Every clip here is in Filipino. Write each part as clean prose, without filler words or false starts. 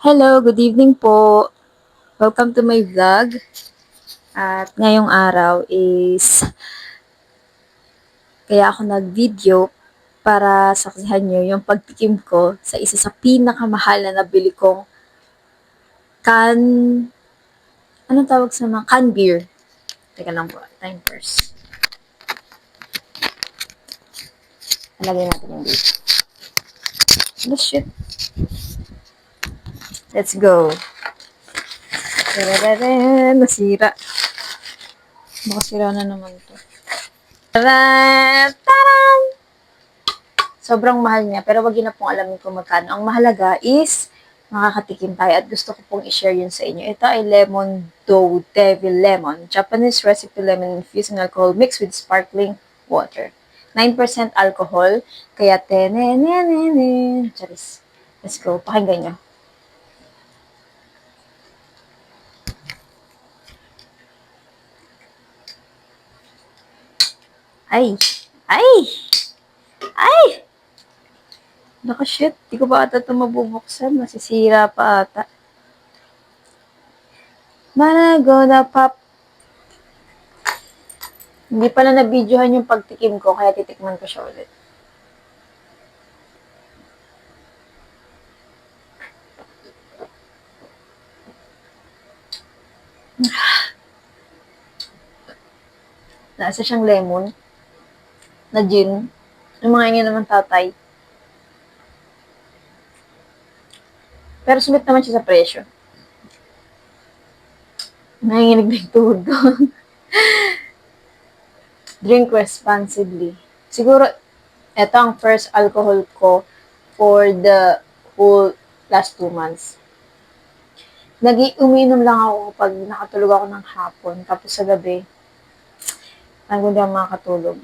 Hello, good evening po. Welcome to my vlog. At ngayong araw is kaya ako nag-video para saksihan nyo yung pagtikim ko sa isa sa pinakamahal na nabili kong can... Anong tawag sa mga? Can beer. Teka lang po, time first. Nalagay natin yung dito. Oh, shit. Let's go. Tararara, nasira. Baka sira na naman to. Taran! Sobrang mahal niya, pero wag yun na pong alamin kung magkano. Ang mahalaga is makakatikim tayo at gusto ko pong i-share yun sa inyo. Ito ay Lemon Dough Devil Lemon. Japanese recipe lemon infused in alcohol mixed with sparkling water. 9% alcohol, kaya tenenenenen. Charis. Let's go. Pakinggan nyo. Ay! Ay! Ay! Naka shit, di ko ba ata ito mabubuksan? Masisira pa ata. Managoda pop. Hindi pa na na-videohan yung pagtikim ko, kaya titikman ko siya ulit. Nasa siyang lemon, na gin. Yung mga inyo naman tatay. Pero sulit naman siya sa presyo. Nanginginig na yung tuhod ko. Drink responsibly. Siguro, ito ang first alcohol ko for the whole last 2 months. Umiinom lang ako kapag nakatulog ako ng hapon. Tapos sa gabi, hindi ako makakatulog.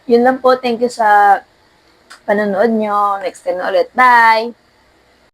Yun lang po. Thank you sa panonood nyo. Next time na ulit. Bye!